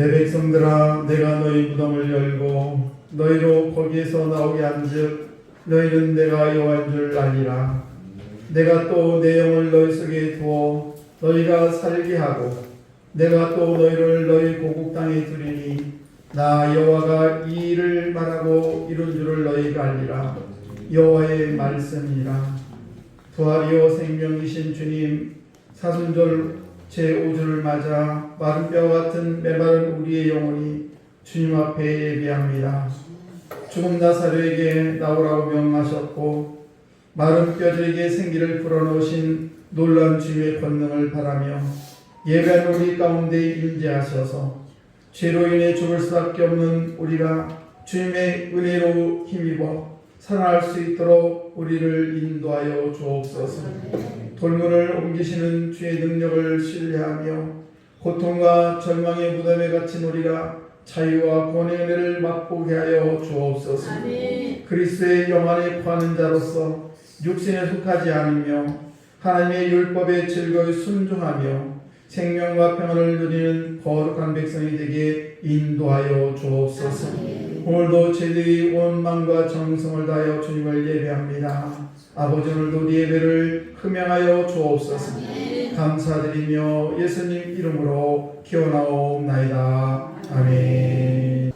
내 백성들아, 내가 너희 무덤을 열고 너희로 거기에서 나오게 한즉 너희는 내가 여호와인 줄 알리라. 내가 또 내 영을 너희 속에 두어 너희가 살게 하고 내가 또 너희를 너희 고국 땅에 두리니 나 여호와가 이 일을 말하고 이룬 줄을 너희가 알리라. 여호와의 말씀이라. 부활이요 생명이신 주님, 사순절 제5주를 맞아 마른 뼈와 같은 메마른 우리의 영혼이 주님 앞에 예비합니다. 죽은 나사로에게 나오라고 명하셨고 마른 뼈들에게 생기를 불어넣으신 놀라운 주님의 권능을 바라며 예배한 우리 가운데 임재하셔서 죄로 인해 죽을 수밖에 없는 우리가 주님의 은혜로 힘입어 살아날 수 있도록 우리를 인도하여 주옵소서. 돌문을 옮기시는 주의 능력을 신뢰하며 고통과 절망의 무덤에 갇힌 우리가 자유와 구원의 은혜를 맛보게 하여 주옵소서. 그리스도의 영 안에 거하는 자로서 육신에 속하지 않으며 하나님의 율법에 즐거이 순종하며 생명과 평안을 누리는 거룩한 백성이 되게 인도하여 주옵소서. 오늘도 저희들이 온 마음과 정성을 다하여 주님을 예배합니다. 아버지, 오늘도 우리 예배를 흠양하여 주옵소서. 감사드리며 예수님 이름으로 기원하옵나이다. 아멘.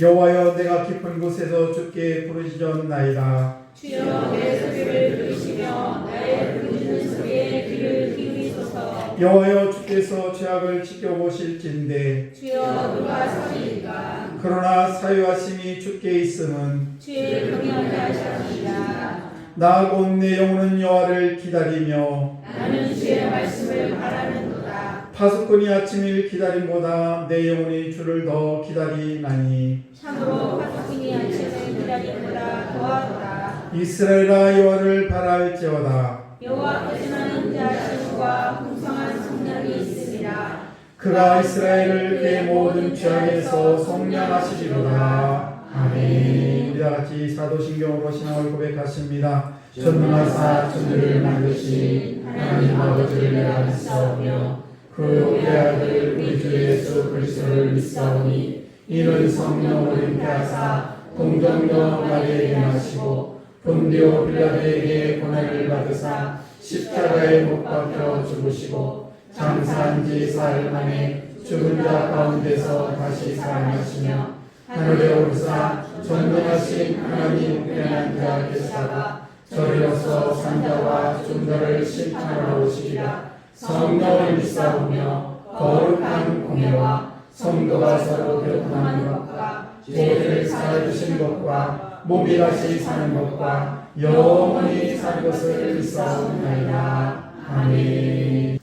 여호와여, 내가 깊은 곳에서 주께 부르짖었나이다. 주여, 내 소리를 들으시며 나의 부르짖는 소리에 귀를 기울이소서. 여호와여, 주께서 죄악을 지켜보실진대 주여, 누가 서리이까. 그러나 사유하심이 주께 있음은 주의 경영을 하셨습니다. 나 곧 내 영혼은 여호와를 기다리며 나는 주의 말씀을 바라는도다. 파수꾼이 아침을 기다림보다 내 영혼이 주를 더 기다리나니 참으로 파수꾼이 아침을 기다림보다 더하도다. 이스라엘아, 여호와를 바랄지어다. 여호와께서는 자신과 풍성한 성량이 있으리라. 그가 이스라엘을 그의 모든 죄악에서 속량하시리로다. 아멘. 우리 다같이 사도신경으로 신앙을 고백하십니다. 전능하사 천지를 만드신 하나님 아버지를 내가 믿사오며 그 우리 아들 우리 주 예수 그리스도를 믿사오니 이는 성령으로 잉태하사 동정녀 마리아에게 나시고 본디오 빌라도에게 고난을 받으사 십자가에 못 박혀 죽으시고 장사한 지 사흘 만에 죽은 자 가운데서 다시 살아나시며 하늘에 오르사 전능하신 하나님 우편한 자 계시다가 저리로서 산자와 존자를 심판하러 오시리라. 성령을 믿사오며 거룩한 공예와 성도가 서로 교통하는 것과 죄를 사해주신 것과 몸이 다시 사는 것과 영원히 살 것을 믿사옵나이다. 아멘.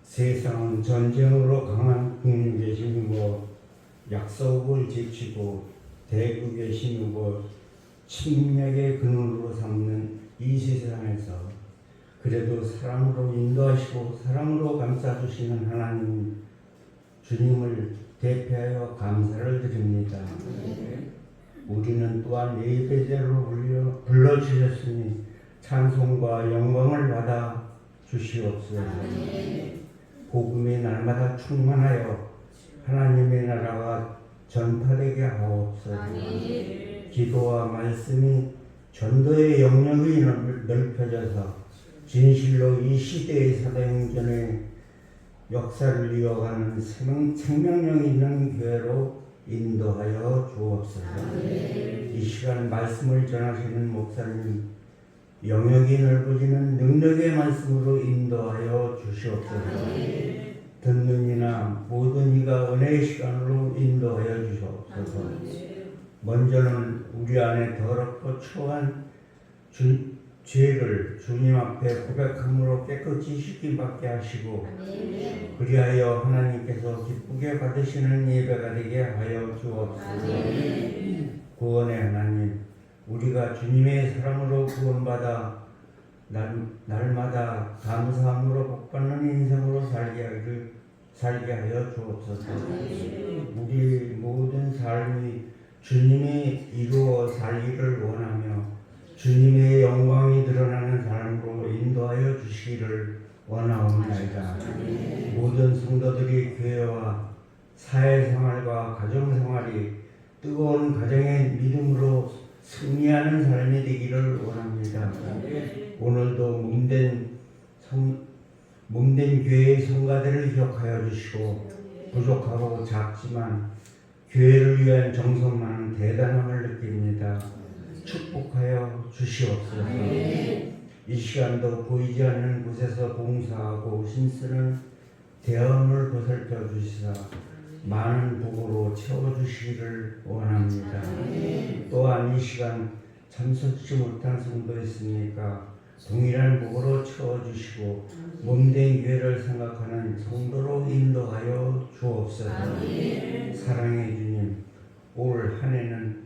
세상은 전쟁으로 강한 국민의 힘이고 약속을 지키고 대국의 힘이고 침략의 근원으로 삼는 이 세상에서 그래도 사랑으로 인도하시고 사랑으로 감싸주시는 하나님 주님을 대표하여 감사를 드립니다. 우리는 또한 예배대로 불러주셨으니 찬송과 영광을 받아 주시옵소서. 복음이 날마다 충만하여 하나님의 나라가 전파되게 하옵소서. 기도와 말씀이 전도의 영역이 넓혀져서 진실로 이 시대의 사도행전의 역사를 이어가는 생명력 있는 교회로 인도하여 주옵소서. 이 시간 말씀을 전하시는 목사님 영역이 넓어지는 능력의 말씀으로 인도하여 주시옵소서. 듣는 이나 모든 이가 은혜의 시간으로 인도하여 주시옵소서. 먼저는 우리 안에 더럽고 초한 죄를 주님 앞에 고백함으로 깨끗이 씻김받게 하시고 그리하여 하나님께서 기쁘게 받으시는 예배가 되게 하여 주옵소서. 구원의 하나님, 우리가 주님의 사랑으로 구원받아 날마다 감사함으로 복받는 인생으로 살게 하여 주옵소서. 우리 모든 삶이 주님이 이루어 살기를 원하며 주님의 영광이 드러나는 삶으로 인도하여 주시기를 원하옵나이다. 모든 성도들이 교회와 사회생활과 가정생활이 뜨거운 가정의 믿음으로 승리하는 삶이 되기를 원합니다. 오늘도 몸된 교회의 성가대를 기억하여 주시고 부족하고 작지만 교회를 위한 정성만은 대단함을 느낍니다. 축복하여 주시옵소서. 이 시간도 보이지 않는 곳에서 봉사하고 힘쓰는 대언을 보살펴 주시사 많은 복으로 채워주시기를 원합니다. 또한 이 시간 참석지 못한 성도 있으니까 동일한 복으로 채워주시고 몸된 교회를 생각하는 성도로 인도하여 주옵소서. 사랑의 주님, 올 한 해는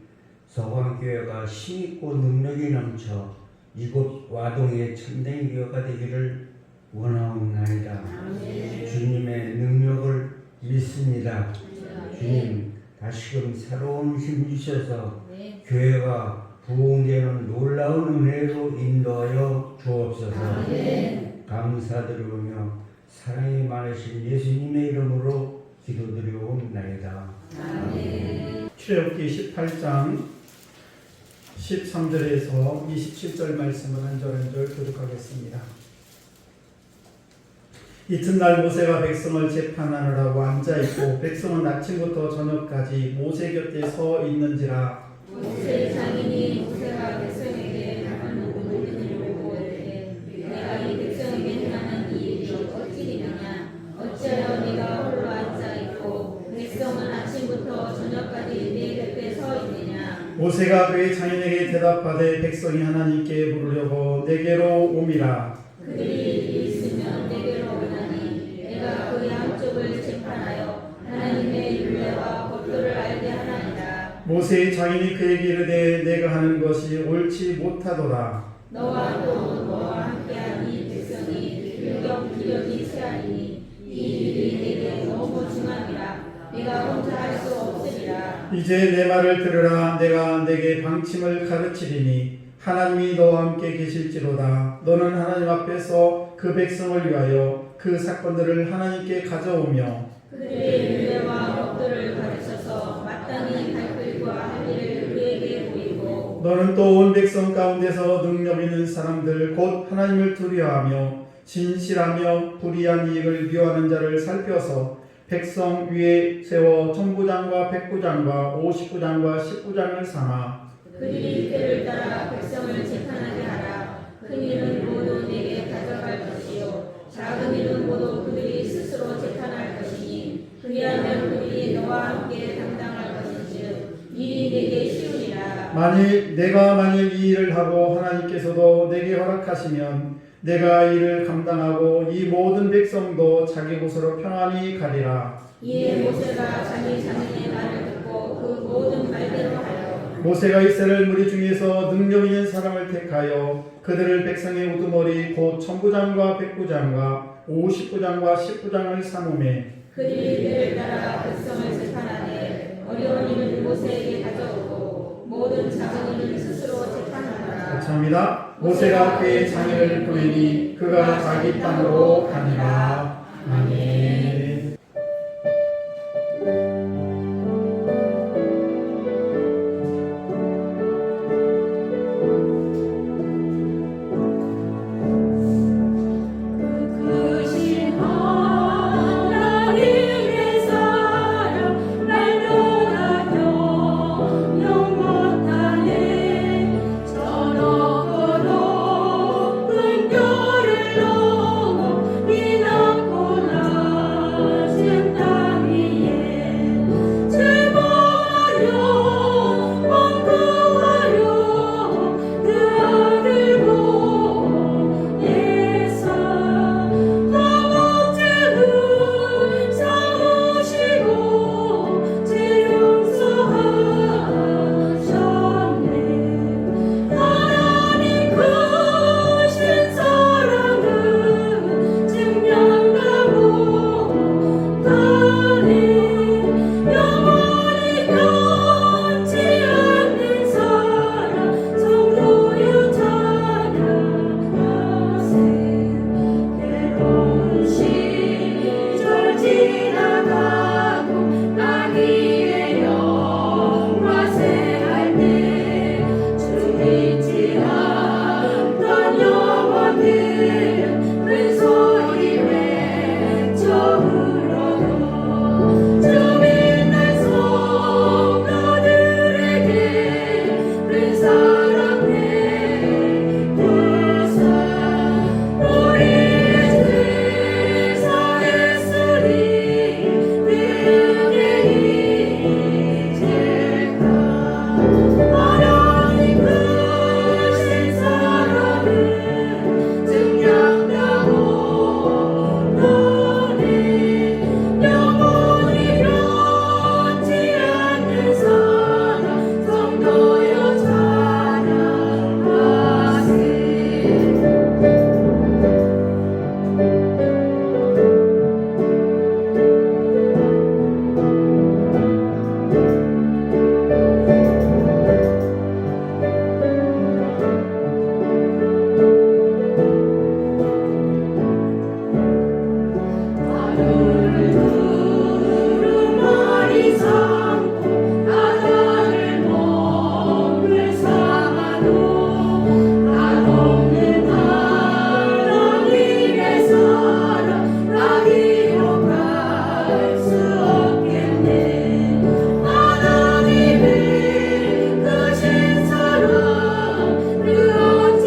서광교회가 힘있고 능력이 넘쳐 이곳 와동의 참된 교회가 되기를 원하옵나이다. 주님의 능력을 믿습니다. 주님, 다시금 새로운 힘 주셔서 교회가 부흥되는 놀라운 은혜로 인도하여 주옵소서. 감사드리며 사랑이 많으신 예수님의 이름으로 기도드리옵나이다. 출애굽기 18장 13절에서 27절 말씀을 한 절 한 절 교독하겠습니다. 이튿날 모세가 백성을 재판하느라고 앉아있고 백성은 아침부터 저녁까지 모세 곁에 서 있는지라. 모세의 장인이 모세가 백성에게 하는 모든 일을 보고 이르되 내가 이 백성에게 행하는 이 일이 어찌 되느냐 어찌하여 네가 홀로 앉아있고 백성은 아침부터 저녁까지 네 곁에 서 있느냐. 모세가 그의 장인에게 대답하되 백성이 하나님께 부르려고 내게로 오미라. 그들이 있으면 내게로 오나니 내가 그 양쪽을 재판하여 하나님의 율례와 법도를 알게 하나이다. 모세의 장인이 그에게 이르되 내가 하는 것이 옳지 못하도다. 너와 또 너와 함께한 이 백성이 기력이 쇠하리니 이 일이 내게 너무 중함이라 내가 혼자 할 수 없으리라. 이제 내 말을 들으라. 내가 내게 방침을 가르치리니 하나님이 너와 함께 계실지로다. 너는 하나님 앞에서 그 백성을 위하여 그 사건들을 하나님께 가져오며 그들의 윤례와 법도를 가르쳐서 마땅히 갈필과 할 일을 그에게 보이고 너는 또 온 백성 가운데서 능력 있는 사람들 곧 하나님을 두려워하며 진실하며 불의한 이익을 미워하는 자를 살펴서 백성 위에 세워 천부장과 백부장과 59장과 19장을 삼아 그들이 때를 따라 백성을 재판하게 하라. 큰 일은 모두 내게 가져갈 것이요 작은 일은 모두 그들이 스스로 재판할 것이니 그리하면 그들이 너와 함께 담당할 것인즉 일이 내게 쉬우리라. 만일 이 일을 하고 하나님께서도 내게 허락하시면 내가 이를 감당하고 이 모든 백성도 자기 곳으로 평안히 가리라. 이에 모세가 자기 자손의 말을 듣고 그 모든 말대로 하여 모세가 이스라엘 무리 중에서 능력 있는 사람을 택하여 그들을 백성의 우두머리 곧 천부장과 백부장과 59장과 19장을 삼음에 그들이 때를 따라 백성을 재판하되 어려운 일은 모세에게 가져오고 모든 작은 일은 스스로 재판하라. 감사합니다. 모세가 그의 자녀를 보내니 그가 자기 땅으로 가니라. 아멘. 크신 하나님의 사랑 날마다 영영 못하네. 저 높고 높은 별을 넘어 비난고 낮은 땅 위에 제발요 원구하려 그 아들 보내사 허벅지를 삼으시고 제 용서하셨네. 하나님 크신 사랑은 증명하고 다니 영원히 변치 않는 사랑 성도여 찬양하세. 괴로운 시절 지나가고 나기의 영화세할 때 주 잊지 않던 영혼들은 큰 소리 외쳐 울어도 주 믿는 성도들에게 큰 사랑 베푸사 우리의 죄 사했으니 그에게 이제가 하나님 크신 사랑은 증명하고 너네 영원히 변치 않는 사랑 성도여 찬양하세. 하늘을 두루마리 삼고 바다를 멍을 삼아도 한없는 하나님의 사랑 나 기록할 수 없겠네. 하나님의 크신 사랑 그 어찌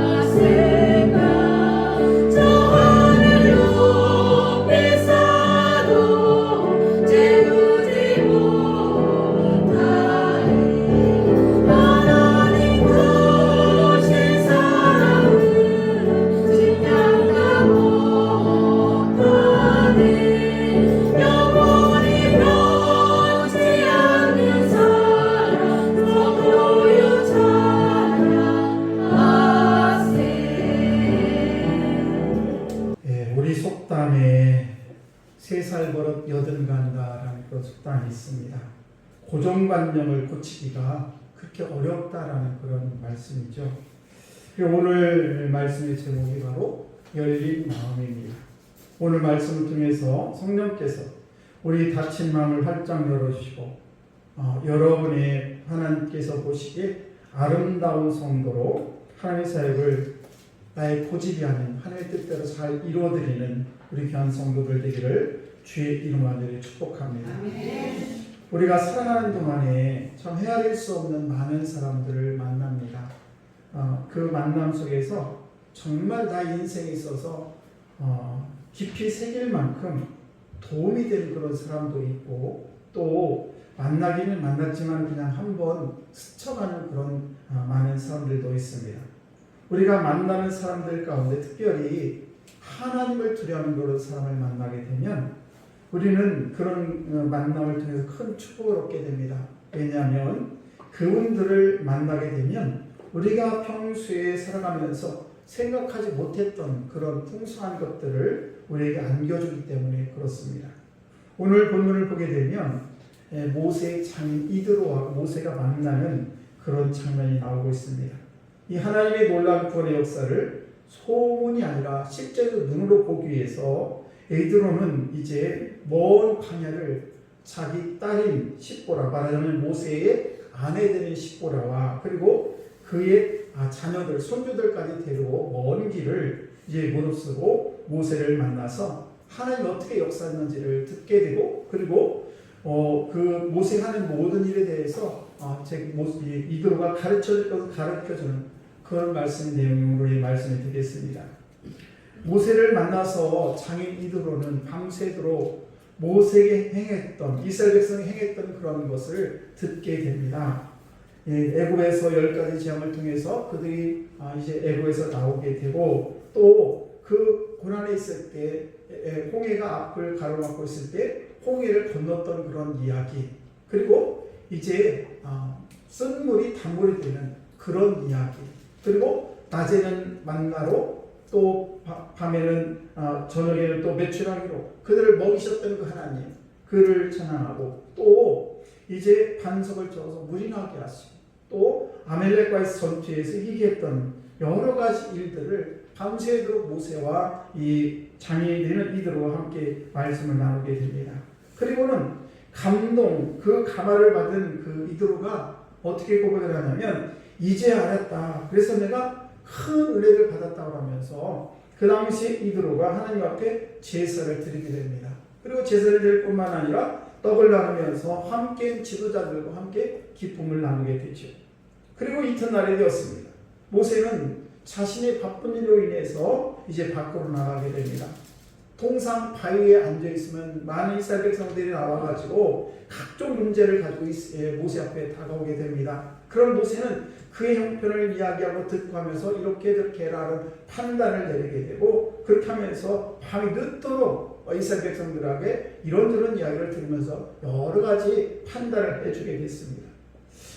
가세까. 저 하늘 높이 쌓아도 재우지 못하리. 하나님 크신 사랑은 증량하고 못하네. 영원히 변치 않는 사랑 성도여 찬양하세. 예, 우리 속담에 3살 버릇 여든 간다라는 그 속담이 있습니다. 고정관념을 고치기가 그렇게 어렵다라는 그런 말씀이죠. 오늘 말씀의 제목이 바로 열린 마음입니다. 오늘 말씀을 통해서 성령께서 우리 닫힌 마음을 활짝 열어주시고 여러분의 하나님께서 보시기에 아름다운 성도로 하나님의 사역을 나의 고집이 아닌 하나님의 뜻대로 잘 이루어드리는 우리 귀한 성도들 되기를 주의 이름으로 축복합니다. 아멘. 우리가 살아가는 동안에 참 헤아릴 수 없는 많은 사람들을 만납니다. 그 만남 속에서 정말 나의 인생에 있어서 깊이 새길 만큼 도움이 되는 그런 사람도 있고, 또 만나기는 만났지만 그냥 한번 스쳐가는 그런 많은 사람들도 있습니다. 우리가 만나는 사람들 가운데 특별히 하나님을 두려워하는 그런 사람을 만나게 되면 우리는 그런 만남을 통해서 큰 축복을 얻게 됩니다. 왜냐하면 그분들을 만나게 되면 우리가 평소에 살아가면서 생각하지 못했던 그런 풍성한 것들을 우리에게 안겨주기 때문에 그렇습니다. 오늘 본문을 보게 되면 모세의 장인 이드로와 모세가 만나는 그런 장면이 나오고 있습니다. 이 하나님의 놀라운 구원의 역사를 소문이 아니라 실제로 눈으로 보기 위해서 이드로는 이제 먼 광야를 자기 딸인 십보라, 말하자면 모세의 아내들인 십보라와 그리고 그의 자녀들, 손주들까지 데리고 먼 길을 이제 무릅쓰고 모세를 만나서 하나님이 어떻게 역사했는지를 듣게 되고, 그리고 그 모세가 하는 모든 일에 대해서 이드로가 가르쳐주는 그런 말씀의 내용으로 이 말씀을 드리겠습니다. 모세를 만나서 장인 이드로는 밤새도록 모세에게 행했던, 이스라엘 백성이 행했던 그런 것을 듣게 됩니다. 애굽에서 10가지 재앙을 통해서 그들이 이제 애굽에서 나오게 되고, 또 그 고난에 있을 때 홍해가 앞을 가로막고 있을 때 홍해를 건넜던 그런 이야기, 그리고 이제 쓴 물이 단물이 되는 그런 이야기, 그리고 낮에는 만나로 또 밤에는 저녁에는 또 메추라기로 그들을 먹이셨던 그 하나님, 그를 찬양하고, 또 이제 반석을 저어서 물이 나게 하시고, 또 아멜렉과의 전투에서 이기게 했던 여러 가지 일들을 밤새도록 모세와 이 장인이 되는 이드로와 함께 말씀을 나누게 됩니다. 그리고는 감동, 그 감화를 받은 그 이드로가 어떻게 고백을 하냐면, 이제 알았다. 그래서 내가 큰 은혜를 받았다고 하면서 그 당시 이드로가 하나님 앞에 제사를 드리게 됩니다. 그리고 제사를 드릴 뿐만 아니라 떡을 나누면서 함께 지도자들과 함께 기쁨을 나누게 되죠. 그리고 이튿날이 되었습니다. 모세는 자신의 바쁜 일로 인해서 이제 밖으로 나가게 됩니다. 통상 바위에 앉아있으면 많은 이스라엘 백성들이 나와가지고 각종 문제를 가지고 모세 앞에 다가오게 됩니다. 그런 모세는 그의 형편을 이야기하고 듣고 하면서 이렇게 저렇게 해라는 판단을 내리게 되고, 그렇게 하면서 밤이 늦도록 이스라엘 백성들에게 이런저런 이야기를 들으면서 여러 가지 판단을 해주게 됐습니다.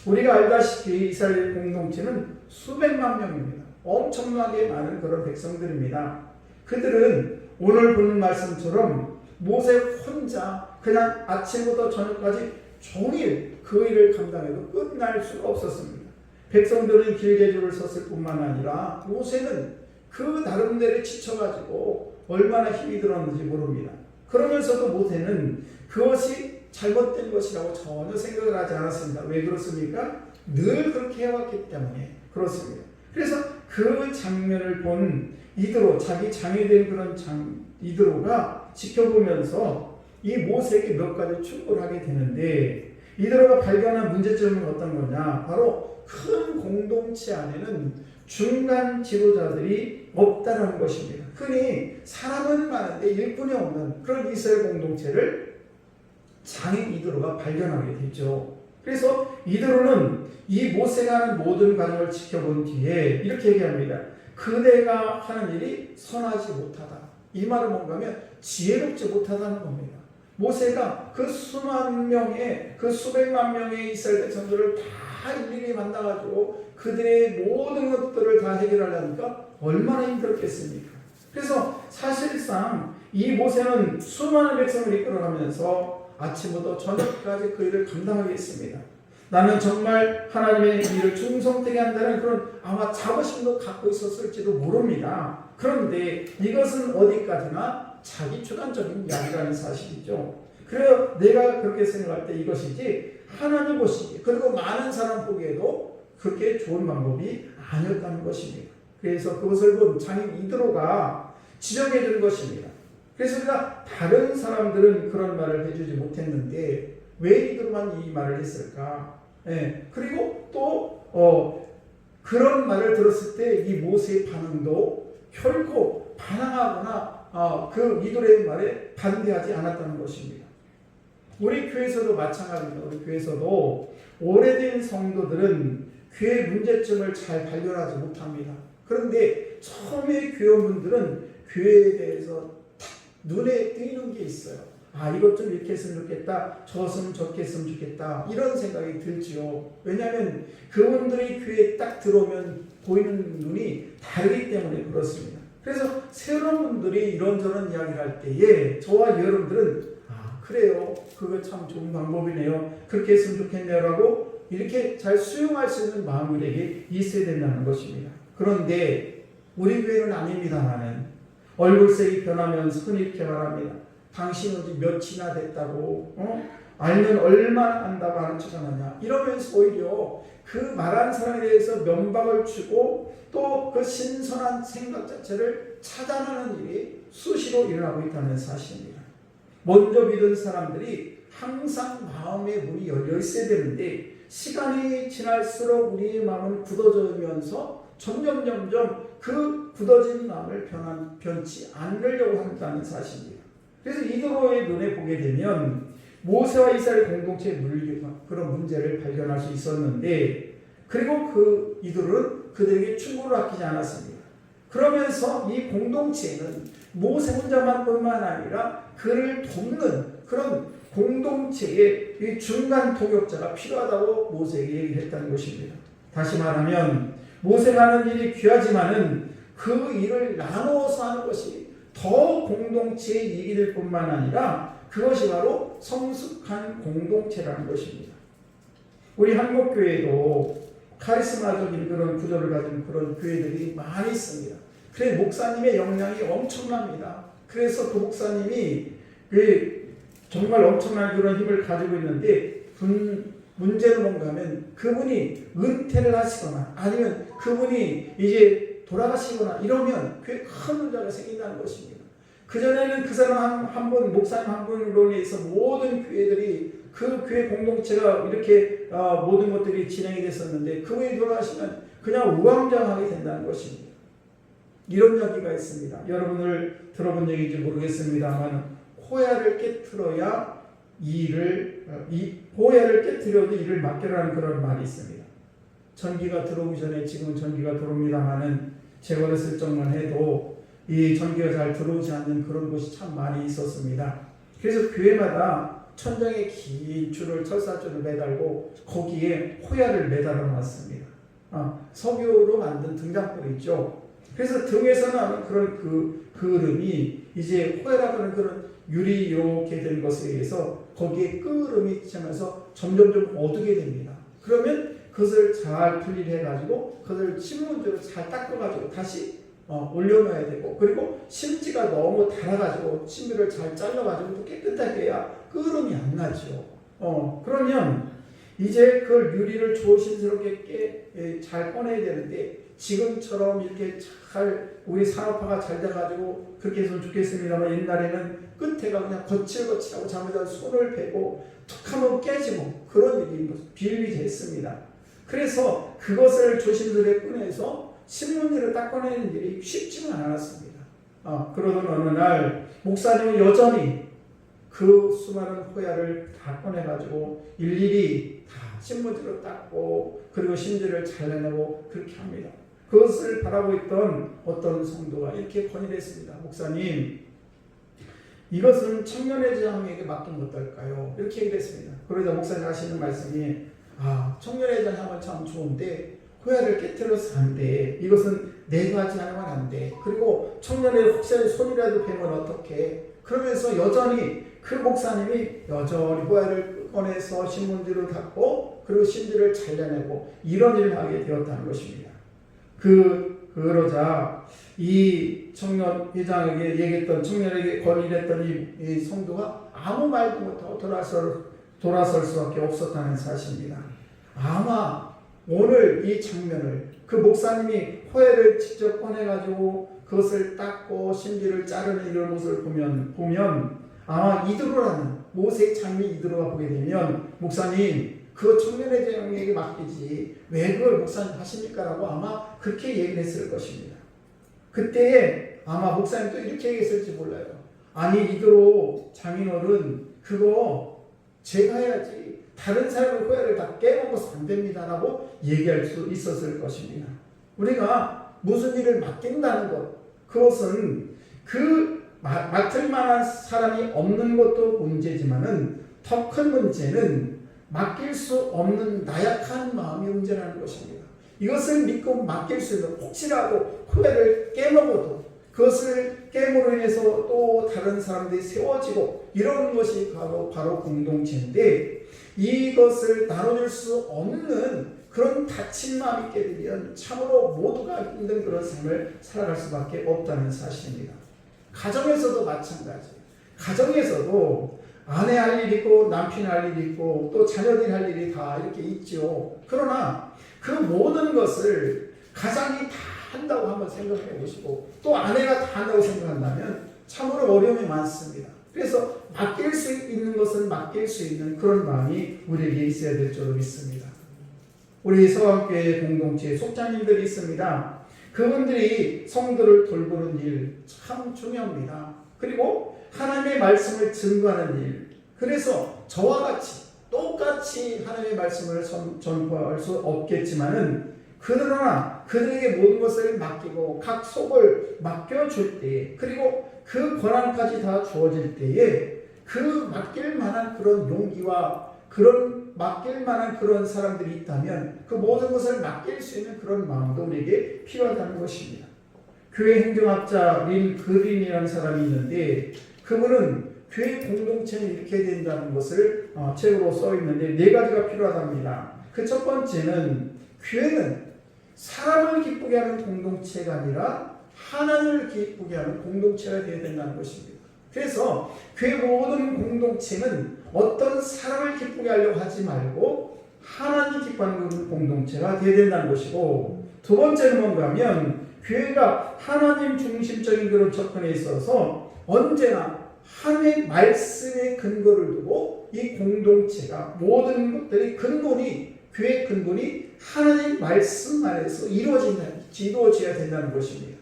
우리가 알다시피 이스라엘 공동체는 수백만 명입니다. 엄청나게 많은 그런 백성들입니다. 그들은 오늘 보는 말씀처럼 모세 혼자 그냥 아침부터 저녁까지 종일 그 일을 감당해도 끝날 수가 없었습니다. 백성들은 길게 줄을 섰을 뿐만 아니라 모세는 그 나름대로 지쳐가지고 얼마나 힘이 들었는지 모릅니다. 그러면서도 모세는 그것이 잘못된 것이라고 전혀 생각을 하지 않았습니다. 왜 그렇습니까? 늘 그렇게 해왔기 때문에 그렇습니다. 그래서 그 장면을 본 이드로, 자기 장이 된 그런 이드로가 지켜보면서 이 모세에게 몇 가지 충고를 하게 되는데, 이드로가 발견한 문제점은 어떤 거냐? 바로 큰 공동체 안에는 중간 지도자들이 없다는 것입니다. 흔히 사람은 많은데 일꾼이 없는 그런 이스라엘 공동체를 장인 이드로가 발견하게 되죠. 그래서 이드로는 이 모세가 하는 모든 과정을 지켜본 뒤에 이렇게 얘기합니다. 그대가 하는 일이 선하지 못하다. 이 말은 뭔가 하면 지혜롭지 못하다는 겁니다. 모세가 그 수만 명의, 그 수백만 명의 이스라엘 백성들을 다 일일이 만나가지고 그들의 모든 것들을 다 해결하려니까 얼마나 힘들었겠습니까? 그래서 사실상 이 모세는 수많은 백성을 이끌어가면서 아침부터 저녁까지 그 일을 감당하게 했습니다. 나는 정말 하나님의 일을 충성되게 한다는 그런 아마 자부심도 갖고 있었을지도 모릅니다. 그런데 이것은 어디까지나 자기 주관적인 이야기라는 사실이죠. 그래서 내가 그렇게 생각할 때 이것이지 하나님 보시기에 그리고 많은 사람 보기에도 그렇게 좋은 방법이 아니었다는 것입니다. 그래서 그것을 본 장인 이드로가 지적해 준 것입니다. 그래서 우리가 다른 사람들은 그런 말을 해주지 못했는데 왜 이들만 이 말을 했을까? 그리고 또 그런 말을 들었을 때 이 모세의 반응도 결코 반항하거나 그 이들의 말에 반대하지 않았다는 것입니다. 우리 교회에서도 마찬가지입니다. 우리 교회에서도 오래된 성도들은 교회 문제점을 잘 발견하지 못합니다. 그런데 처음에 교회원분들은 교회에 대해서 눈에 띄는 게 있어요. 이것 좀 이렇게 했으면 좋겠다. 저것은 저렇게 했으면 좋겠다. 이런 생각이 들지요. 왜냐하면 그분들이 교회에 딱 들어오면 보이는 눈이 다르기 때문에 그렇습니다. 그래서 새로운 분들이 이런저런 이야기를 할 때에 저와 여러분들은 그래요. 그거 참 좋은 방법이네요. 그렇게 했으면 좋겠네요. 라고 이렇게 잘 수용할 수 있는 마음이 우리에게 있어야 된다는 것입니다. 그런데 우리 교회는 아닙니다만은 얼굴색이 변하면 손이 이렇게 말합니다. 당신은 이제 몇이나 됐다고 알면 얼마나 안다고 하는 척 하느냐. 이러면서 오히려 그 말한 사람에 대해서 면박을 주고 또 그 신선한 생각 자체를 차단하는 일이 수시로 일어나고 있다는 사실입니다. 먼저 믿은 사람들이 항상 마음의 문이 열려 있어야 되는데 시간이 지날수록 우리의 마음은 굳어지면서 점점 그 굳어진 마음을 변치 않으려고 한다는 사실입니다. 그래서 이드로의 눈에 보게 되면 모세와 이스라엘 공동체의 그런 문제를 발견할 수 있었는데 그리고 그 이들은 그들에게 충고를 아끼지 않았습니다. 그러면서 이 공동체에는 모세 혼자만 뿐만 아니라 그를 돕는 그런 공동체의 이 중간 동역자가 필요하다고 모세에게 얘기를 했다는 것입니다. 다시 말하면 모세가 하는 일이 귀하지만은 그 일을 나누어서 하는 것이 더 공동체의 이익이 될 뿐만 아니라 그것이 바로 성숙한 공동체라는 것입니다. 우리 한국교회도 카리스마적인 그런 구조를 가진 그런 교회들이 많이 있습니다. 그래서 목사님의 역량이 엄청납니다. 그래서 그 목사님이 정말 엄청난 그런 힘을 가지고 있는데 문제는 뭔가 하면 그분이 은퇴를 하시거나 아니면 그분이 이제 돌아가시거나 이러면 꽤 큰 문제가 생긴다는 것입니다. 그전에는 그 사람 한 분, 목사님 한 분으로 인해서 모든 교회들이 그 교회 공동체가 이렇게 모든 것들이 진행이 됐었는데 그분이 돌아가시면 그냥 우왕좌왕하게 된다는 것입니다. 이런 이야기가 있습니다. 여러분을 들어본 얘기인지 모르겠습니다만 호야를 깨트려야 호야를 깨트려도 일을 맡겨라는 그런 말이 있습니다. 전기가 들어오기 전에 지금은 전기가 들어옵니다만은 제가 어렸을 적만 해도 이 전기가 잘 들어오지 않는 그런 곳이 참 많이 있었습니다. 그래서 교회마다 천장에 긴 줄을 철사줄을 매달고 거기에 호야를 매달아 놨습니다. 석유로 만든 등장불 있죠. 그래서 등에서 나오는 그런 그을음이 이제 호야라고 하는 그런 유리 이렇게 된 것에 의해서 거기에 끄름이 치면서 점점 어두게 됩니다. 그러면 그것을 잘 분리해가지고 그것을 신문지로 잘 닦아가지고 다시 올려놔야 되고 그리고 심지가 너무 달아가지고 심지를 잘 잘라가지고 또 깨끗하게 해야 끄름이 안 나죠. 그러면 이제 그 유리를 조심스럽게 잘 꺼내야 되는데 지금처럼 이렇게 잘 우리 산업화가 잘 돼가지고 그렇게 했으면 좋겠습니다만 옛날에는 끝에가 그냥 거칠거칠하고 잘못하면 손을 베고 툭 하면 깨지고 그런 일이 비일비재했습니다. 그래서 그것을 조심스럽게 꺼내서 신문지를 닦아내는 일이 쉽지는 않았습니다. 그러던 어느 날 목사님은 여전히 그 수많은 호야를 다 꺼내가지고 일일이 다 신문지로 닦고 그리고 심지를 잘라내고 그렇게 합니다. 그것을 바라고 있던 어떤 성도가 이렇게 건의를 했습니다. 목사님, 이것은 청년회장에게 맡기면 어떨까요? 이렇게 얘기를 했습니다. 그러자 목사님 하시는 말씀이 청년회장 하면 참 좋은데 호야를 깨트려서 안 돼. 이것은 내가 하지 않으면 안 돼. 그리고 청년의 혹시 손이라도 베면 어떡해. 그러면서 여전히 그 목사님이 여전히 호야를 꺼내서 신문지로 닫고 그리고 신지를 잘라내고 이런 일을 하게 되었다는 것입니다. 그러자 이 청년 회장에게 얘기했던 청년에게 건의했던 이 성도가 아무 말도 못하고 돌아설 수밖에 없었다는 사실입니다. 아마 오늘 이 장면을 그 목사님이 호애를 직접 꺼내가지고 그것을 닦고 신비를 자르는 이런 모습을 보면 아마 이드로라는 모세의 장미 이드로가 보게 되면 목사님 그 청년의 제형에게 맡기지 왜 그걸 목사님 하십니까? 라고 아마 그렇게 얘기를 했을 것입니다. 그때에 아마 목사님도 이렇게 얘기했을지 몰라요. 아니 이드로 장인어른 그거 제가 해야지 다른 사람의 호야를 다 깨먹어서 안 됩니다 라고 얘기할 수 있었을 것입니다. 우리가 무슨 일을 맡긴다는 것 그것은 그 맡을 만한 사람이 없는 것도 문제지만은 더 큰 문제는 맡길 수 없는 나약한 마음이 문제라는 것입니다. 이것을 믿고 맡길 수 있는 혹시라도 후회를 깨먹어도 그것을 깨므로 인해서 또 다른 사람들이 세워지고 이런 것이 바로 공동체인데 이것을 나눠줄 수 없는 그런 다친 마음이 있게 되면 참으로 모두가 힘든 그런 삶을 살아갈 수밖에 없다는 사실입니다. 가정에서도 마찬가지예요. 가정에서도 아내 할 일이 있고 남편 할 일이 있고 또 자녀들이 할 일이 다 이렇게 있죠. 그러나 그 모든 것을 가장이 다 한다고 한번 생각해 보시고 또 아내가 다 한다고 생각한다면 참으로 어려움이 많습니다. 그래서 맡길 수 있는 것은 맡길 수 있는 그런 마음이 우리에게 있어야 될 줄로 믿습니다. 우리 서학교회 공동체에 속장님들이 있습니다. 그분들이 성도를 돌보는 일 참 중요합니다. 그리고 하나님의 말씀을 증거하는 일. 그래서 저와 같이 똑같이 하나님의 말씀을 전파할 수 없겠지만은 그러나 그들에게 모든 것을 맡기고 각 속을 맡겨줄 때에 그리고 그 권한까지 다 주어질 때에 그 맡길 만한 그런 용기와 그런 맡길 만한 그런 사람들이 있다면 그 모든 것을 맡길 수 있는 그런 마음도 우리에게 필요하다는 것입니다. 교회 행정학자 릴 그린이라는 사람이 있는데 그분은 교회 공동체는 이렇게 된다는 것을 책으로 써 있는데 4가지가 필요하답니다. 그 첫 번째는 교회는 사람을 기쁘게 하는 공동체가 아니라 하나님을 기쁘게 하는 공동체가 되어야 된다는 것입니다. 그래서 교회 모든 공동체는 어떤 사람을 기쁘게 하려고 하지 말고 하나님 기뻐하는 공동체가 되어야 된다는 것이고 두 번째는 뭔가 하면 교회가 하나님 중심적인 그런 접근에 있어서 언제나 하나님의 말씀의 근거를 두고 이 공동체가 모든 것들이 근본이 교회의 근본이 하나님 말씀 안에서 이루어져야 된다는 것입니다.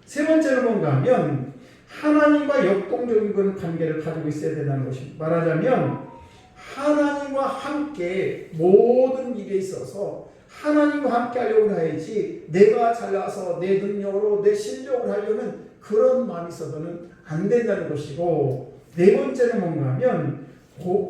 세 번째는 뭔가 하면 하나님과 역동적인 그런 관계를 가지고 있어야 된다는 것입니다. 말하자면 하나님과 함께 모든 일에 있어서 하나님과 함께 하려고 해야지 내가 잘나서 내 능력으로 내 실력으로 하려는 그런 마음이 있어서는 안 된다는 것이고 네 번째는 뭔가 하면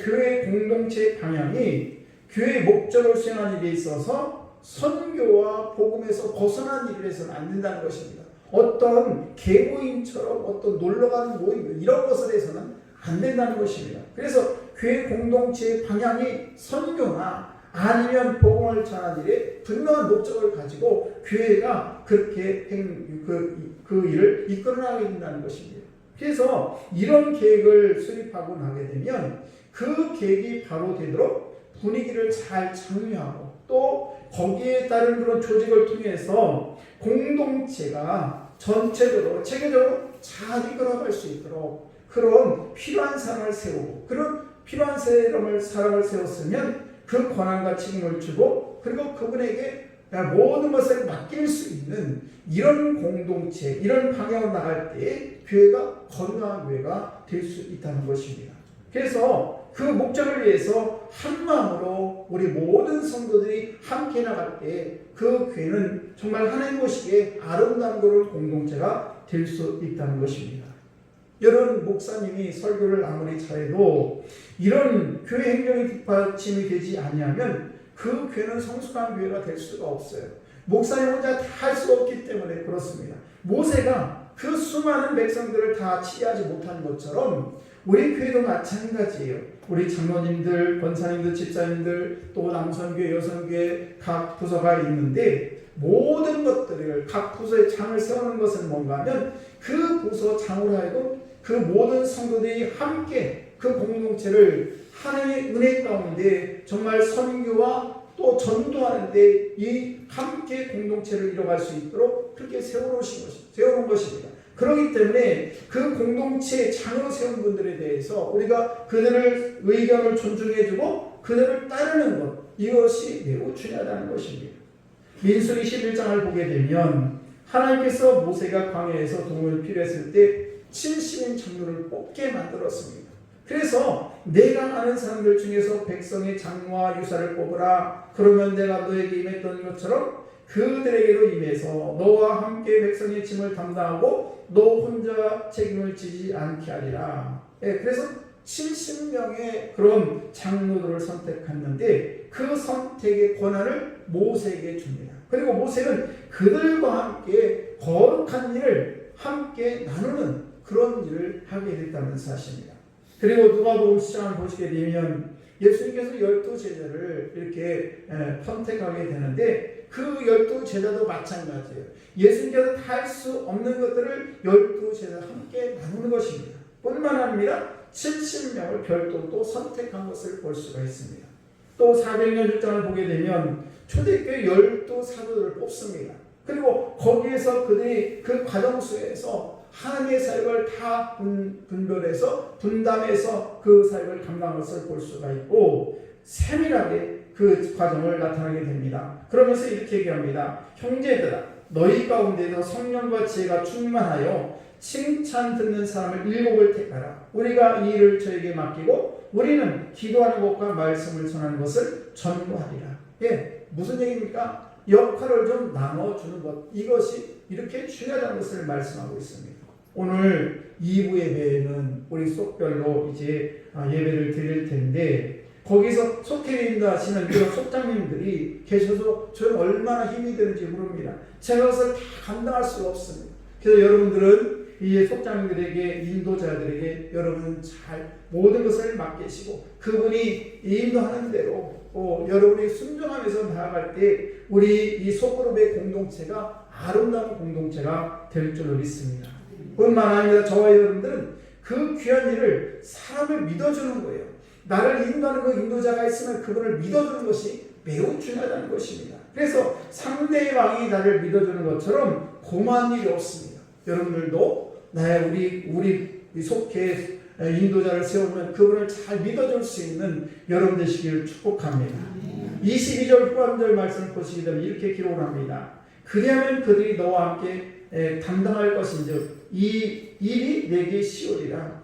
교회 공동체의 방향이 교회의 목적을 수행하는 일에 있어서 선교와 복음에서 벗어난 일을 해서는 안 된다는 것입니다. 어떤 개모임처럼 어떤 놀러가는 모임 이런 것을 해서는 안 된다는 것입니다. 그래서 교회 공동체의 방향이 선교나 아니면 복음을 전하는 일에 분명한 목적을 가지고 교회가 그렇게 그 일을 이끌어나가게 된다는 것입니다. 그래서 이런 계획을 수립하고 나게 되면 그 계획이 바로 되도록 분위기를 잘 장려하고 또 거기에 따른 그런 조직을 통해서 공동체가 전체적으로 체계적으로 잘 이끌어갈 수 있도록 그런 필요한 사람을 세우고 그런 필요한 사람을 세웠으면 그 권한과 책임을 주고 그리고 그분에게 모든 것을 맡길 수 있는 이런 공동체 이런 방향으로 나갈 때 교회가 건강한 교회가 될 수 있다는 것입니다. 그래서 그 목적을 위해서 한 마음으로 우리 모든 성도들이 함께 나갈 때 그 교회는 정말 하나님 보시기에 아름다운 그런 공동체가 될 수 있다는 것입니다. 여러분 목사님이 설교를 아무리 잘해도 이런 교회 행정이 뒷받침이 되지 아니하면 그 교회는 성숙한 교회가 될 수가 없어요. 목사님 혼자 다 할 수 없기 때문에 그렇습니다. 모세가 그 수많은 백성들을 다 치유하지 못한 것처럼 우리 교회도 마찬가지예요. 우리 장로님들, 권사님들, 집사님들, 또 남성교회, 여성교회 각 부서가 있는데 모든 것들을 각 부서의 장을 세우는 것은 뭔가 하면 그 부서 장으로 하여금 그 모든 성도들이 함께 그 공동체를 하나님의 은혜 가운데 정말 선교와 또 전도하는데 이 함께 공동체를 이뤄갈 수 있도록 그렇게 세워놓은 것입니다. 그렇기 때문에 그 공동체의 장으로 세운 분들에 대해서 우리가 그들을 의견을 존중해주고 그들을 따르는 것, 이것이 매우 중요하다는 것입니다. 민수기 11장을 보게 되면 하나님께서 모세가 광야에서 도움을 필요했을 때 70인 장로를 뽑게 만들었습니다. 그래서 내가 아는 사람들 중에서 백성의 장로와 유사를 뽑으라. 그러면 내가 너에게 임했던 것처럼 그들에게도 임해서 너와 함께 백성의 짐을 담당하고 너 혼자 책임을 지지 않게 하리라. 그래서 70명의 그런 장로들을 선택했는데 그 선택의 권한을 모세에게 줍니다. 그리고 모세는 그들과 함께 거룩한 일을 함께 나누는 그런 일을 하게 됐다는 사실입니다. 그리고 누가복음 10장을 보시게 되면 예수님께서 12제자를 이렇게 선택하게 되는데 그 12제자도 마찬가지예요. 예수님께서 다 할 수 없는 것들을 12제자와 함께 나누는 것입니다. 뿐만 아니라 70명을 별도로 또 선택한 것을 볼 수가 있습니다. 또 400년 6장을 보게 되면 초대교회 12사도들을 뽑습니다. 그리고 거기에서 그들이 그 과정 속에서 하나님의 사역을 다 분별해서 분담해서 그 사역을 감당한 것을 볼 수가 있고 세밀하게 그 과정을 나타나게 됩니다. 그러면서 이렇게 얘기합니다. 형제들아 너희 가운데서 성령과 지혜가 충만하여 칭찬 듣는 사람을 7을 택하라. 우리가 이 일을 저에게 맡기고 우리는 기도하는 것과 말씀을 전하는 것을 전무하리라. 무슨 얘기입니까? 역할을 좀 나눠주는 것, 이것이 이렇게 중요하다는 것을 말씀하고 있습니다. 오늘 2부 예배에는 우리 속별로 이제 예배를 드릴 텐데 거기서 속회인다 하시는 그런 속장님들이 계셔서 저는 얼마나 힘이 되는지 모릅니다. 제가 그것을 다 감당할 수가 없습니다. 그래서 여러분들은 이 속장님들에게 인도자들에게 여러분은 잘 모든 것을 맡기시고 그분이 인도하는 대로 여러분이 순종하면서 나아갈 때 우리 이 소그룹의 공동체가 아름다운 공동체가 될 줄로 믿습니다. 뿐만 아니라 저와 여러분들은 그 귀한 일을 사람을 믿어주는 거예요. 나를 인도하는 그 인도자가 있으면 그분을 믿어주는 것이 매우 중요하다는 것입니다. 그래서 상대방이 나를 믿어주는 것처럼 고마운 일이 없습니다. 여러분들도 우리 속해 인도자를 세우면 그분을 잘 믿어줄 수 있는 여러분 되시기를 축복합니다. 22절 후반절 말씀을 보시게 되면 이렇게 기록을 합니다. 그리하면 그들이 너와 함께 담당할 것인즉 이 일이 내게 쉬우리라.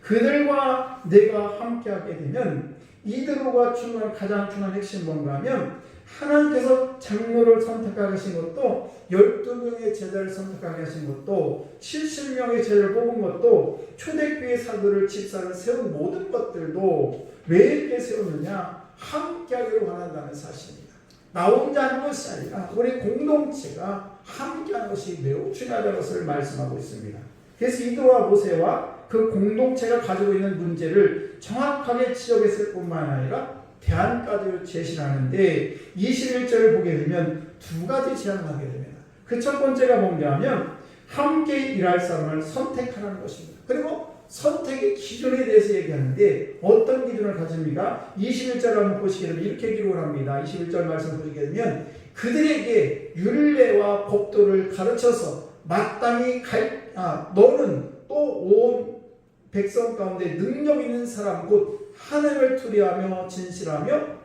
그들과 내가 함께하게 되면 이들과 가장 중요한 핵심 뭔가 하면 하나님께서 장로를 선택하게 하신 것도 12명의 제자를 선택하게 하신 것도 70명의 제자를 뽑은 것도 초대교회 사도를 집사를 세운 모든 것들도 왜 이렇게 세우느냐 함께하기를 원한다는 사실입니다. 나 혼자 하는 것이 아니라 우리 공동체가 함께하는 것이 매우 중요하다는 것을 말씀하고 있습니다. 그래서 이도와 모세와 그 공동체가 가지고 있는 문제를 정확하게 지적했을 뿐만 아니라 대안까지 제시하는데 21절을 보게 되면 두 가지 제안을 하게 됩니다. 그 첫 번째가 뭔가 하면 함께 일할 사람을 선택하라는 것입니다. 그리고 선택의 기준에 대해서 얘기하는데 어떤 기준을 가집니까? 21절을 한번 보시게 되면 이렇게 기록을 합니다. 21절 말씀 보시게 되면 그들에게 율례와 법도를 가르쳐서 마땅히 너는 또 온 백성 가운데 능력 있는 사람 곧 하나님을 두려워하며 진실하며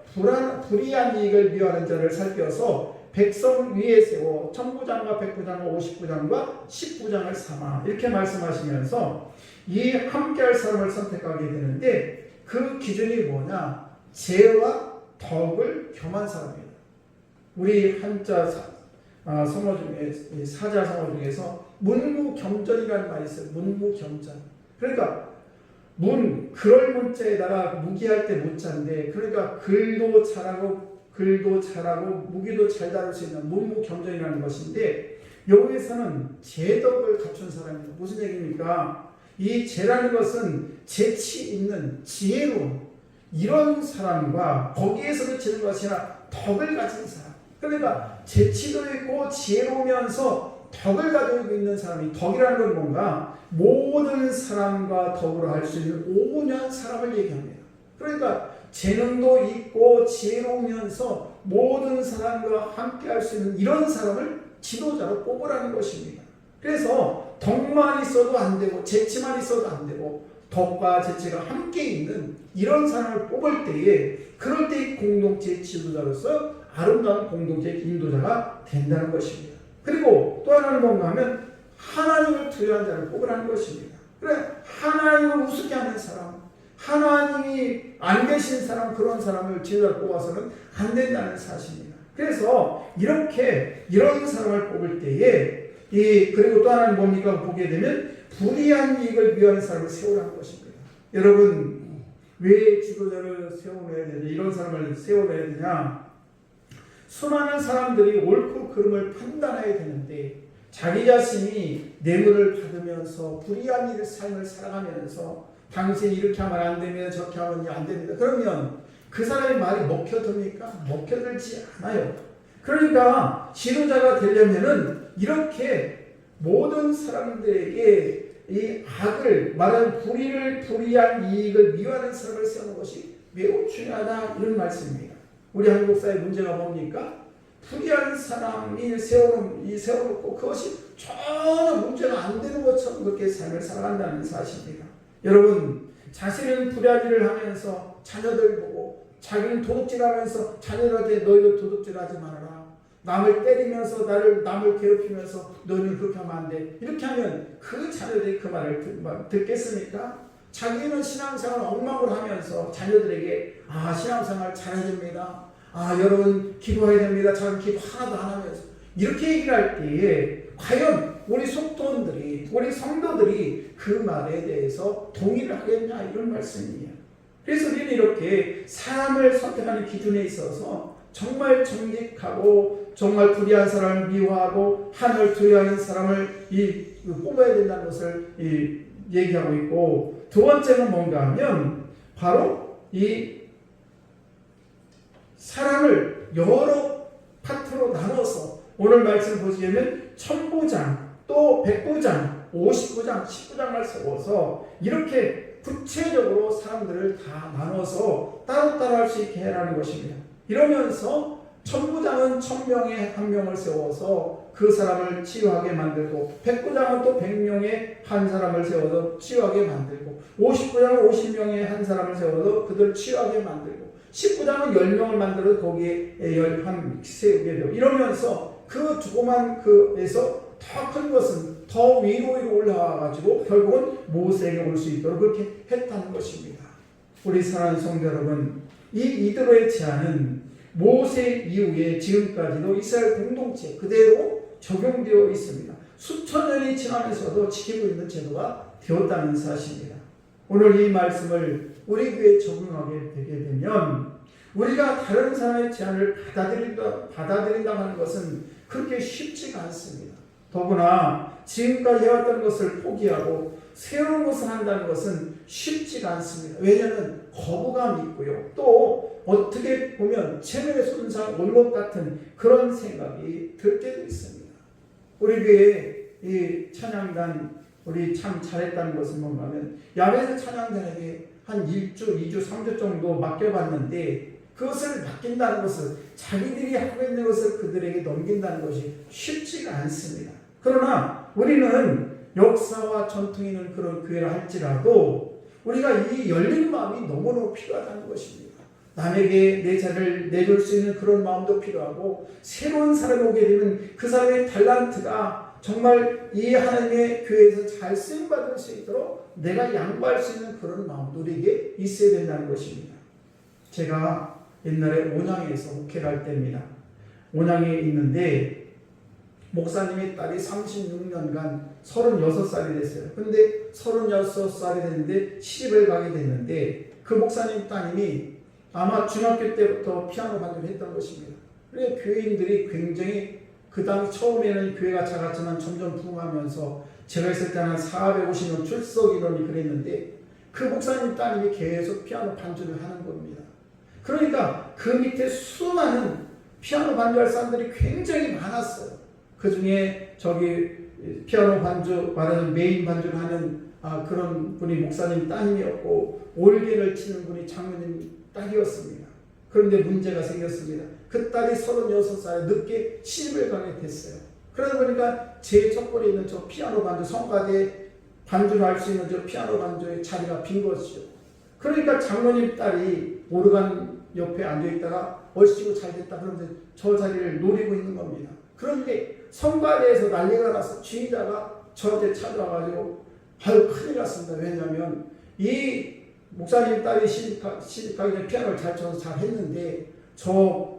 불의한 이익을 미워하는 자를 살펴서 백성 위에 세워 천부장과 백부장과 50부장과 10부장을 삼아 이렇게 말씀하시면서 이 함께할 사람을 선택하게 되는데 그 기준이 뭐냐? 죄와 덕을 겸한 사람입니다. 우리 한자 성어 중에 사자 성어 중에서 문무경전이라는 말이 있어요. 문무경전. 그러니까 그럴 문자에다가 무기할 때 무자인데 그러니까 글도 잘하고 무기도 잘 다룰 수 있는 문무경전이라는 것인데 여기에서는 제덕을 갖춘 사람입니다. 무슨 얘기입니까? 이 재라는 것은 재치 있는 지혜로운 이런 사람과 거기에서 그치는 것이 아니라 덕을 가진 사람. 그러니까 재치도 있고 지혜로우면서 덕을 가지고 있는 사람이, 덕이라는 건 뭔가 모든 사람과 더불어 할 수 있는 온유한 사람을 얘기합니다. 그러니까 재능도 있고 지혜로우면서 모든 사람과 함께 할 수 있는 이런 사람을 지도자로 뽑으라는 것입니다. 그래서 덕만 있어도 안 되고 재치만 있어도 안 되고 덕과 재치가 함께 있는 이런 사람을 뽑을 때에, 그럴 때 공동체의 지도자로서 아름다운 공동체의 인도자가 된다는 것입니다. 그리고 또 하나는 뭔가 하면 하나님을 두려워하는 자를 뽑으라는 것입니다. 그래, 하나님을 우습게 하는 사람, 하나님이 안 계신 사람, 그런 사람을 지도자로 뽑아서는 안 된다는 사실입니다. 그래서 이렇게 이런 사람을 뽑을 때에 그리고 또 하나는 뭡니까? 보게 되면 불의한 이익을 위한 사람을 세우라는 것입니다. 여러분, 왜 지도자를 세워놔야 되냐, 이런 사람을 세워놔야 되냐? 수많은 사람들이 옳고 그름을 판단해야 되는데 자기 자신이 뇌물을 받으면서 불의한 일을 삶을 살아가면서 당신이 이렇게 하면 안 됩니다, 저렇게 하면 안 됩니다. 그러면 그 사람의 말이 먹혀듭니까? 먹혀들지 않아요. 그러니까 지도자가 되려면은 이렇게 모든 사람들에게 이 악을 말하는 불의한 이익을 미워하는 사람을 세우는 것이 매우 중요하다, 이런 말씀입니다. 우리 한국 사회 문제가 뭡니까? 불의한 사람이 세워놓고 그것이 전혀 문제가 안 되는 것처럼 그렇게 삶을 살아간다는 사실입니다. 여러분, 자신은 불의한 일을 하면서 자녀들 보고 자기는 도둑질하면서 자녀들한테 너희도 도둑질하지 말아라, 남을 때리면서 남을 괴롭히면서 너희는 그렇게 하면 안 돼, 이렇게 하면 그 자녀들이 그 말을 듣겠습니까? 자기는 신앙생활을 엉망으로 하면서 자녀들에게 신앙생활 잘해야 됩니다, 여러분 기도해야 됩니다, 저는 기도 하나도 안 하면서 이렇게 얘기를 할 때에 과연 우리 속도원들이, 우리 성도들이 그 말에 대해서 동의를 하겠냐, 이런 말씀이에요. 그래서 우리는 이렇게 사람을 선택하는 기준에 있어서 정말 정직하고 정말 불의한 사람을 미워하고 하나님을 두려워하는 사람을 뽑아야 된다는 것을 얘기하고 있고, 두 번째는 뭔가 하면 바로 이 사람을 여러 파트로 나눠서 오늘 말씀 보시면 1000부장, 또 100부장, 50부장, 10부장을 세워서 이렇게 구체적으로 사람들을 다 나눠서 따로따로 할 수 있게 해라는 것입니다. 이러면서 1000부장은 1000명에 한 명을 세워서 그 사람을 치유하게 만들고, 100부장은 또 100명에 한 사람을 세워서 치유하게 만들고, 50부장은 50명에 한 사람을 세워서 그들을 치유하게 만들고, 10부장은 10명을 만들어서 거기에 한 세우게 되고, 이러면서 그 조그만 그에서 더 큰 것은 더 위로 올라와가지고 결국은 모세에게 올 수 있도록 그렇게 했다는 것입니다. 우리 사랑하는 성도 여러분, 이드로의 제안은 모세 이후에 지금까지도 이스라엘 공동체 그대로 적용되어 있습니다. 수천 년이 지나면서도 지키고 있는 제도가 되었다는 사실입니다. 오늘 이 말씀을 우리 교회에 적용하게 되게 되면 우리가 다른 사람의 제안을 받아들인다고 하는 것은 그렇게 쉽지가 않습니다. 더구나 지금까지 해왔던 것을 포기하고 새로운 것을 한다는 것은 쉽지가 않습니다. 왜냐하면 거부감이 있고요. 또 어떻게 보면 체면의 손상 올 것 같은 그런 생각이 들 때도 있습니다. 우리 교회 이 찬양단 우리 참 잘했다는 것은 뭔가 하면 야외에서 찬양단에게 한 1주, 2주, 3주 정도 맡겨봤는데 그것을 맡긴다는 것은 자기들이 하고 있는 것을 그들에게 넘긴다는 것이 쉽지가 않습니다. 그러나 우리는 역사와 전통이 있는 그런 교회를 할지라도 우리가 이 열린 마음이 너무너무 필요하다는 것입니다. 남에게 내 자를 내줄 수 있는 그런 마음도 필요하고, 새로운 사람이 오게 되면 그 사람의 탤런트가 정말 이 하나님의 교회에서 잘 쓰임받을 수 있도록 내가 양보할 수 있는 그런 마음도 우리에게 있어야 된다는 것입니다. 제가 옛날에 온양에서 목회를 할 때입니다. 온양에 있는데 목사님의 딸이 36년간 36살이 됐어요. 근데 36살이 됐는데 시집을 가게 됐는데 그 목사님 따님이 아마 중학교 때부터 피아노 반주를 했던 것입니다. 그래서 교인들이 굉장히 그 당시 처음에는 교회가 작았지만 점점 부흥하면서 제가 있을 때는 한 450명 출석 인원이 그랬는데 그 목사님 따님이 계속 피아노 반주를 하는 겁니다. 그러니까 그 밑에 수많은 피아노 반주할 사람들이 굉장히 많았어요. 그 중에 저기 피아노 반주, 말하자면 메인 반주를 하는 그런 분이 목사님 따님이었고 올게를 치는 분이 장로님 딸이었습니다. 그런데 문제가 생겼습니다. 그 딸이 36살에 늦게 시집을 가게 됐어요. 그러다 보니까 제 첫골에 있는 저 피아노 반주, 성가대 반주를 할 수 있는 저 피아노 반주의 자리가 빈 것이죠. 그러니까 장로님 딸이 오르간 옆에 앉아있다가 얼씨구 잘 됐다 그러면서 저 자리를 노리고 있는 겁니다. 그런데 성가대에서 난리가 나서 지휘자가 저한테 찾아와가지고 아유 큰일 났습니다. 왜냐하면 이 목사님 딸이 시집가기 전에 피아노를 잘 쳐서 잘 했는데 저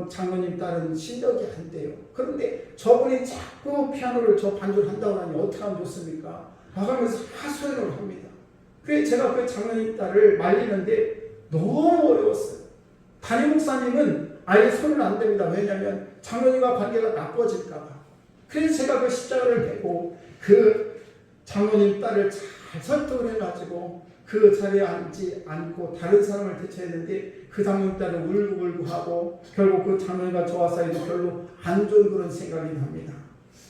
장로님 딸은 실력이 안 돼요. 그런데 저분이 자꾸 피아노를 저 반주를 한다고 하니 어떻게 하면 좋습니까? 하면서 하소연을 합니다. 그래서 제가 그 장로님 딸을 말리는데 너무 어려웠어요. 담임 목사님은 아예 손은 안 됩니다. 왜냐하면 장로님과 관계가 나빠질까봐. 그래서 제가 그 십자가를 메고 그 장로님 딸을 잘 설득을 해가지고 그 자리에 앉지 않고 다른 사람을 대처했는데 그 장로님 딸은 울고불고 하고 결국 그 장로님과 저와 사이도 별로 안 좋은 그런 생각이 납니다.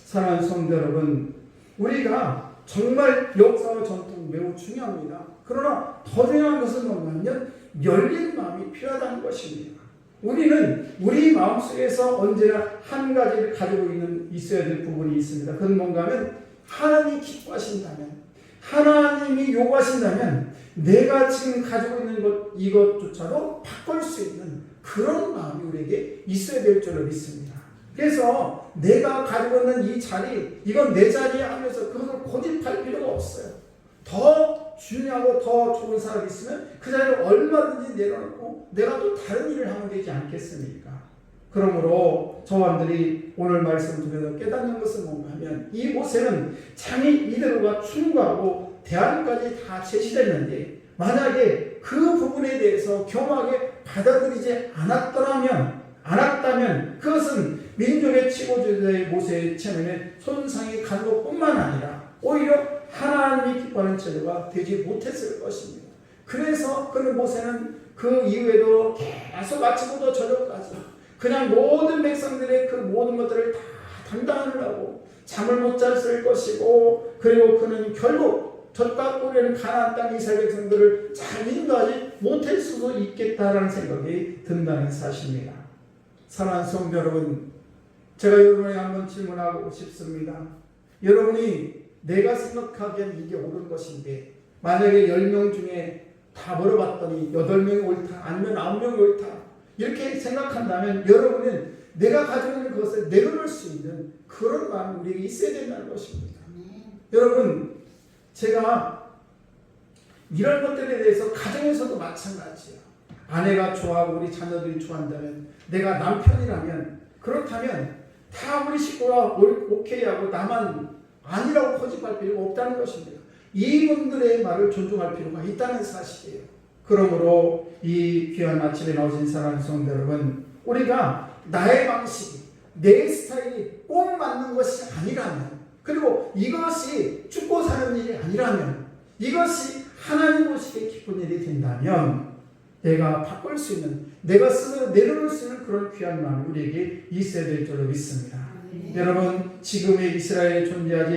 사랑하는 성도 여러분, 우리가 정말 역사와 전통 매우 중요합니다. 그러나 더 중요한 것은 뭐냐면 열린 마음이 필요하다는 것입니다. 우리는 우리 마음속에서 언제나 한 가지를 가지고 있어야 될 부분이 있습니다. 그건 뭔가 하면 하나님이 기뻐하신다면, 하나님이 요구하신다면 내가 지금 가지고 있는 이것조차도 바꿀 수 있는 그런 마음이 우리에게 있어야 될 줄로 믿습니다. 그래서 내가 가지고 있는 이 자리, 이건 내 자리에 하면서 그것을 고집할 필요가 없어요. 더 중요하고 더 좋은 사람이 있으면 그 자리를 얼마든지 내려놓고 내가 또 다른 일을 하면 되지 않겠습니까? 그러므로 저와들이 오늘 말씀을 통해서 깨닫는 것은 뭔가 하면 이 모세는 자기 이대로가 충고하고 대안까지 다 제시됐는데 만약에 그 부분에 대해서 겸하게 받아들이지 않았다면 그것은 민족의 치고주자의 모세의 체면에 손상이 간 것뿐만 아니라 오히려 하나님이 기뻐하는 제도가 되지 못했을 것입니다. 그래서 그는 모세는 그 이후에도 계속 아침부터 저녁까지 그냥 모든 백성들의 그 모든 것들을 다 담당하려고 잠을 못 잤을 것이고 그리고 그는 결국 젖과 꿀에는 가나안 땅 이스라엘 백성들을 잘 인도하지 못할 수도 있겠다라는 생각이 든다는 사실입니다. 사랑하는 성도 여러분, 제가 여러분에게 한번 질문하고 싶습니다. 여러분이 내가 생각하기엔 이게 옳은 것인데 만약에 10명 중에 다 물어봤더니 8명이 옳다 아니면 9명이 옳다 이렇게 생각한다면 여러분은 내가 가지고 있는 것을 내려놓을 수 있는 그런 마음이 우리에게 있어야 된다는 것입니다. 여러분, 제가 이런 것들에 대해서 가정에서도 마찬가지예요. 아내가 좋아하고 우리 자녀들이 좋아한다면 내가 남편이라면 그렇다면 다 우리 식구가 오케이하고 나만 아니라고 고집할 필요가 없다는 것입니다. 이분들의 말을 존중할 필요가 있다는 사실이에요. 그러므로 이 귀한 아침에 나오신 사랑하는 성도 여러분, 우리가 나의 방식이 내 스타일이 꼭 맞는 것이 아니라면 그리고 이것이 죽고 사는 일이 아니라면 이것이 하나님 보시기에 기쁜 일이 된다면 내가 바꿀 수 있는 내가 스스로 내려놓을 수 있는 그런 귀한 마음이 우리에게 있어야 될 줄로 믿습니다. 여러분, 지금의 이스라엘에 존재할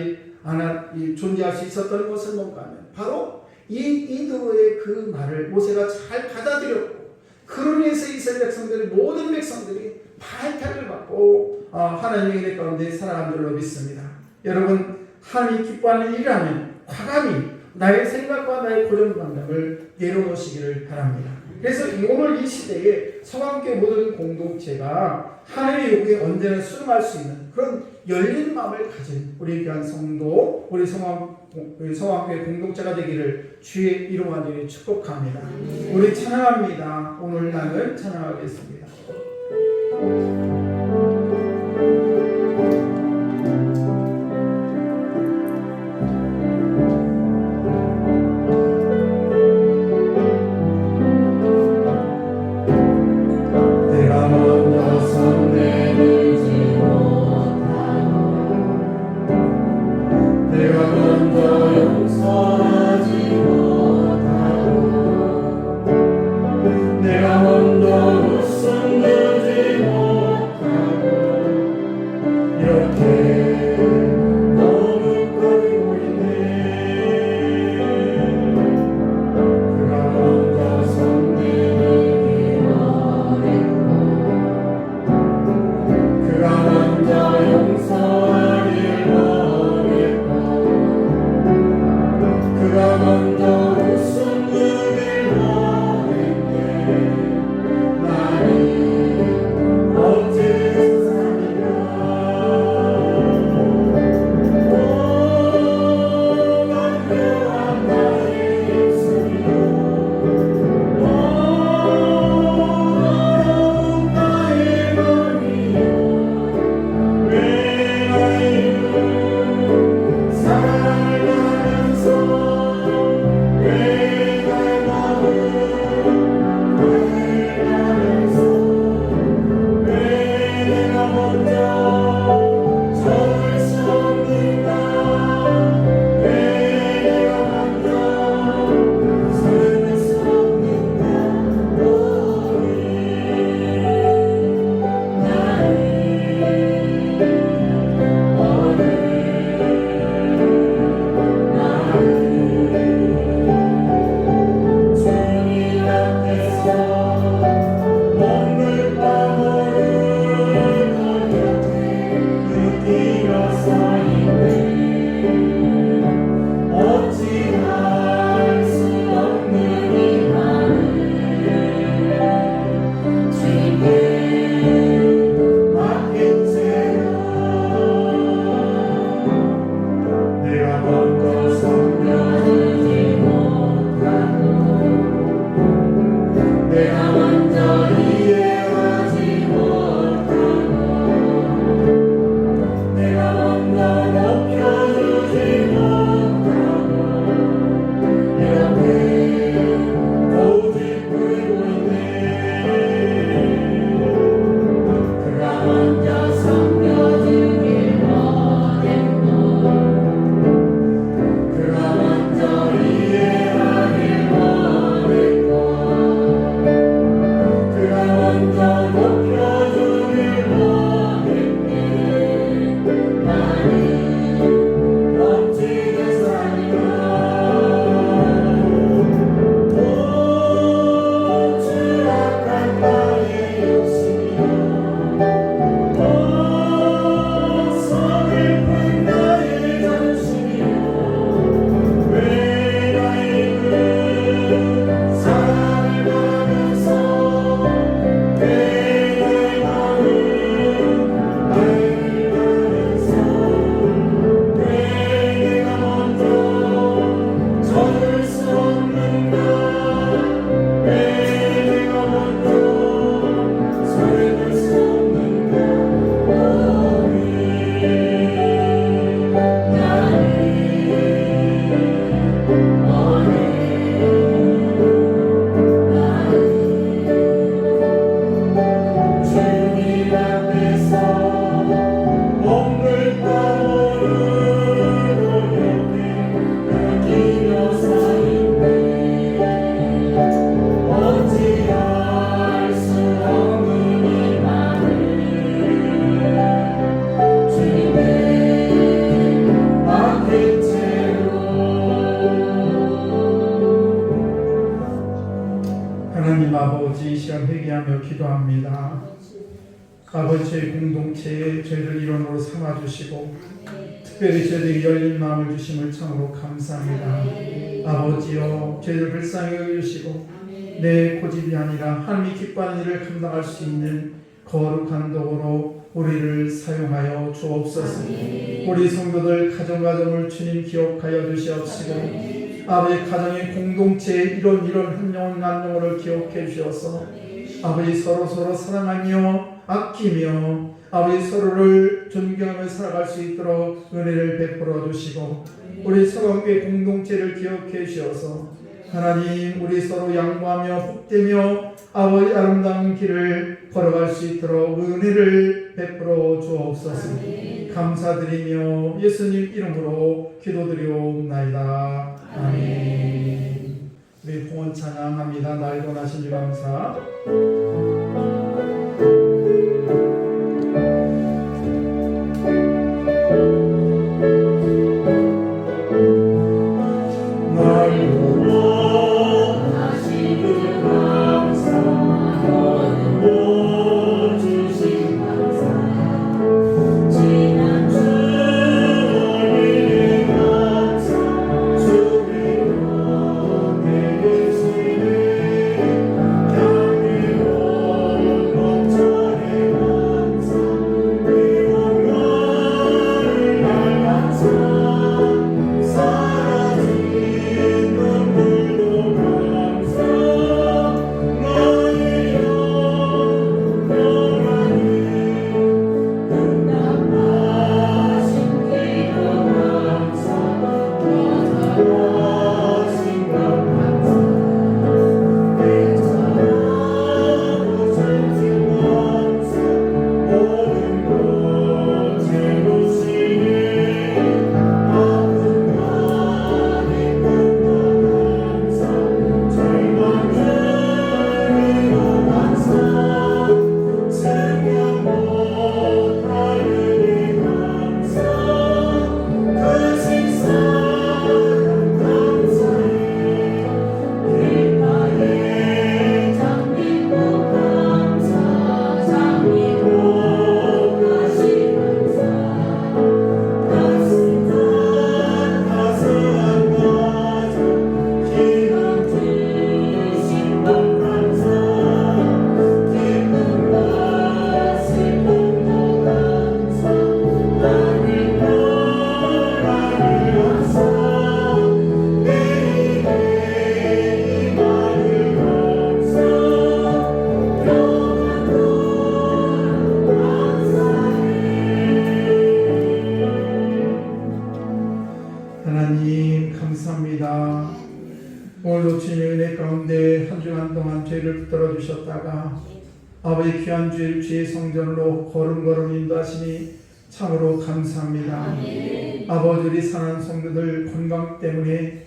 수 있었던 것은 뭔가 하면 바로 이 이드로의 그 말을 모세가 잘 받아들였고 그로 인해서 이스라엘 백성들의 모든 백성들이 발탈을 받고 하나님의 은혜 가운데 살아간 줄로 믿습니다. 여러분, 하나님이 기뻐하는 일이라면 과감히 나의 생각과 나의 고정관념을 내려놓으시기를 바랍니다. 그래서 오늘 이 시대에 성황교회 모든 공동체가 하나님의 요구에 언제나 수용할 수 있는 그런 열린 마음을 가진 우리 귀한 성도, 우리 성황교회 공동체가 되기를 주의 이름으로 축복합니다. 우리 찬양합니다. 오늘 나를 찬양하겠습니다. 내가 먼저 손내를 쥐고 아버지의 공동체에 저희들 일원으로 삼아주시고 특별히 저희들에게 열린 마음을 주심을 참으로 감사합니다. 아버지여 저희들 불쌍히 여겨주시고 내 고집이 아니라 하나님이 기뻐하는 일을 감당할 수 있는 거룩한 도구로 우리를 사용하여 주옵소서. 우리 성도들 가정을 주님 기억하여 주시옵시고 아버지 가정의 공동체 이런 한 영혼 한 영혼을 기억해 주셔서 아버지 서로 사랑하며 아끼며 아버지 서로를 존경하며 살아갈 수 있도록 은혜를 베풀어 주시고 우리 서강교회 공동체를 기억해 주셔서 하나님 우리 서로 양보하며 복되며 아버지 아름다운 길을 걸어갈 수 있도록 은혜를 베풀어 주옵소서. 감사드리며 예수님 이름으로 기도드리옵나이다. 아멘. 우리 봉헌 찬양합니다. 날 권하신 주 감사. 하나님 감사합니다. 오늘도 주님의 은혜 가운데 한 주간 동안 저희를 붙들어 주셨다가 아버지 귀한 주일 주의 성전으로 걸음걸음 인도하시니 참으로 감사합니다. 아버지 우리 사랑하는 성도들 건강 때문에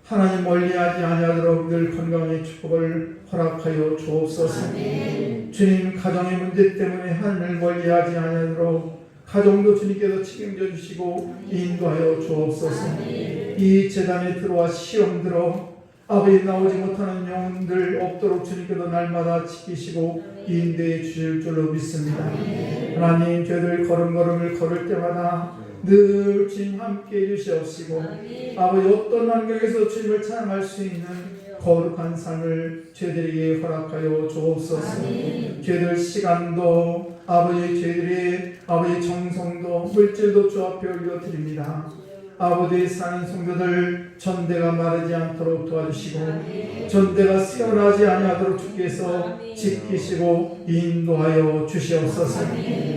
하나님 멀리하지 아니하도록 늘 건강의 축복을 허락하여 주옵소서. 주님 가정의 문제 때문에 하나님을 멀리하지 아니하도록 가정도 주님께서 책임져 주시고 인도하여 주옵소서. 이 재단에 들어와 시험 들어 아버지 나오지 못하는 영혼들 없도록 주님께서 날마다 지키시고 인도해 주실 줄로 믿습니다. 하나님 저희들 걸음걸음을 걸을 때마다 늘 주님 함께 해주시옵시고 아버지 어떤 환경에서 주님을 찬양할 수 있는 거룩한 삶을 저희들에게 허락하여 주옵소서. 저희들 시간도 아버지 저희들의 아버지 정성도 물질도 주 앞에 올려드립니다. 아버지 사는 성도들 전대가 마르지 않도록 도와주시고 전대가 세월하지 아니하도록 주께서 지키시고 인도하여 주시옵소서.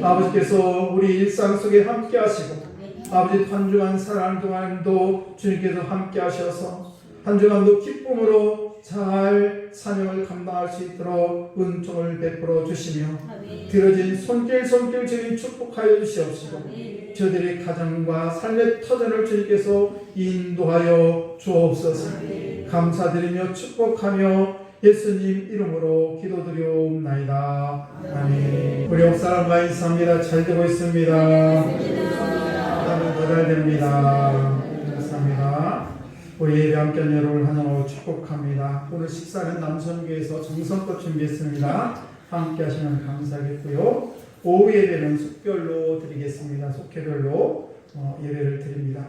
아버지께서 우리 일상 속에 함께 하시고 아버지 한 주간 살아가는 동안도 주님께서 함께 하셔서 한 주간도 기쁨으로 잘 사명을 감당할 수 있도록 은총을 베풀어 주시며 들어진 손길 주님 축복하여 주시옵시고 저들의 가정과 삶의 터전을 주님께서 인도하여 주옵소서. 감사드리며 축복하며 예수님 이름으로 기도드리옵나이다. 아멘. 우리 옆사람과 인사합니다. 잘 되고 있습니다. 더 잘 됩니다. 감사합니다. 우리 예배 함께 여러분을 환영하고 축복합니다. 오늘 식사는 남선교에서 정성껏 준비했습니다. 함께 하시면 감사하겠고요. 오후 예배는 숙별로 드리겠습니다. 속회별로 예배를 드립니다.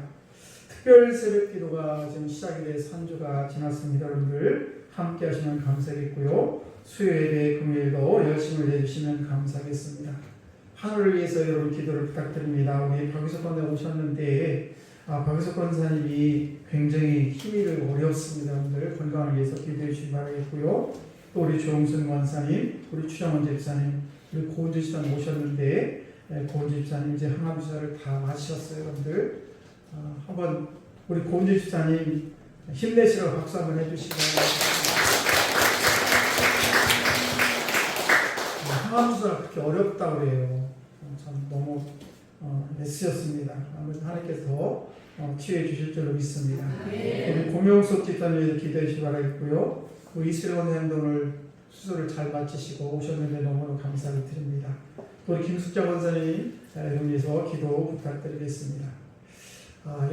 특별 새벽 기도가 지금 시작이 돼서 한 주가 지났습니다. 여러분들 함께 하시면 감사하겠고요. 수요 예배 금요일도 열심을 내주시면 감사하겠습니다. 하늘을 위해서 여러분 기도를 부탁드립니다. 우리 박유석 권사 오셨는데 박유석 권사님이 굉장히 힘이 들고 어렵습니다. 여러분들 건강을 위해서 기도해 주시기 바라겠고요. 또 우리 조홍순 권사님, 우리 추정원 집사님, 우리 고은주 집사님 오셨는데 고은주 집사님 이제 항암 주사를 다 마셨어요. 여러분들 한번 우리 고은주 집사님 힘내시라고 박수 한번 해주시고 항암 주사가 그렇게 어렵다고 그래요. 참 너무 애쓰셨습니다. 아무튼 하나님께서 치유해 주실 줄로 믿습니다. 우리 고명숙 집사님에도 기도해 주시기 바라겠고요. 우리 이슬 원장님도 오늘 수술을 잘 마치시고 오셨는데 너무너무 감사를 드립니다. 또 우리 김숙자 권사님 이런 위해서 기도 부탁드리겠습니다.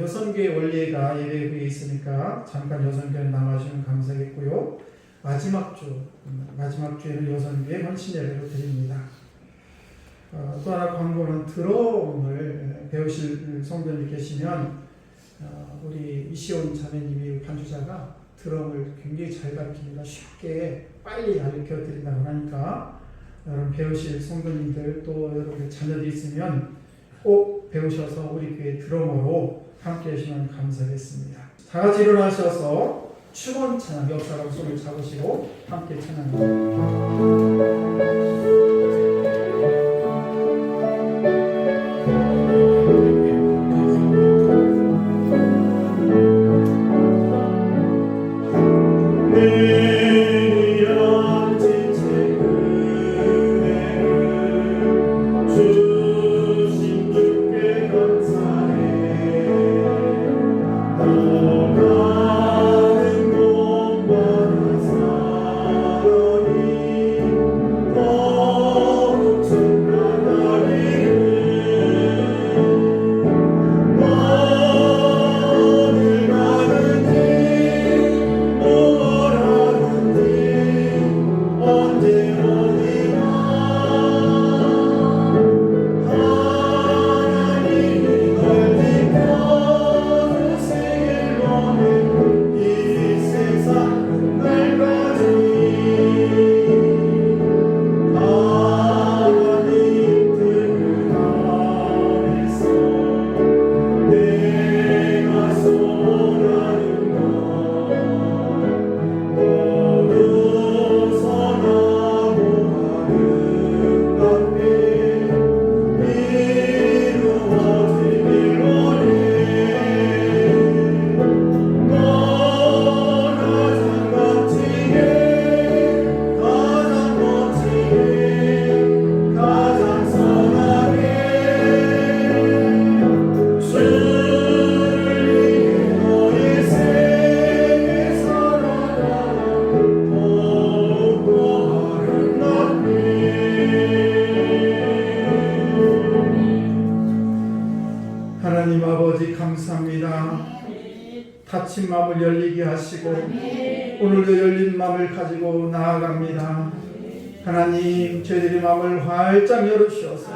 여선교회 원리회가 예배 후에 있으니까 잠깐 여선교회 남아주시면 감사하겠고요. 마지막 주에는 여선교회 헌신 예배로 드립니다. 또 하나 광고는 드럼을 배우실 성도님이 계시면 우리 이시온 자매님이 반주자가 드럼을 굉장히 잘 가르칩니다. 쉽게 빨리 가르쳐 드린다고 하니까 여러분 배우실 성도님들 또 여러분의 자녀들이 있으면 꼭 배우셔서 우리 교회 드럼으로 함께 하시면 감사하겠습니다. 다 같이 일어나셔서 축원 찬양 역사라고 손을 잡으시고 함께 찬양합니다. 하나님 아버지 감사합니다. 닫힌 마음을 열리게 하시고 오늘도 열린 마음을 가지고 나아갑니다. 하나님 저희들의 마음을 활짝 열어주셔서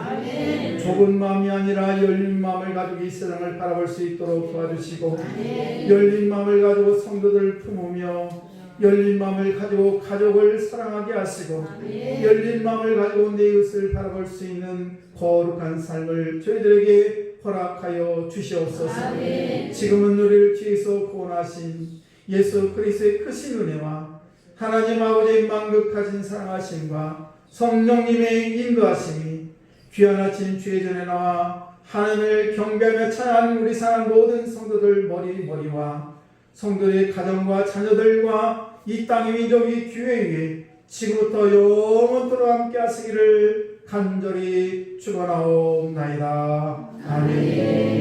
좁은 마음이 아니라 열린 마음을 가지고 이 세상을 바라볼 수 있도록 도와주시고 열린 마음을 가지고 성도들을 품으며 열린 마음을 가지고 가족을 사랑하게 하시고 열린 마음을 가지고 내 이웃을 바라볼 수 있는 거룩한 삶을 저희들에게 허락하여 주시옵소서. 지금은 우리를 뒤에서 구원하신 예수 그리스도의 크신 은혜와 하나님 아버지의 만극하신 사랑하심과 성령님의 인도하심이 귀한 아침 주의 전에 나와 하나님을 경배하며 찬양하는 우리 사랑 모든 성도들 머리와 성도의 가정과 자녀들과 이 땅의 민족이 교회 위에 지금부터 영원토록 함께 하시기를 간절히 축원하옵나이다. 아멘.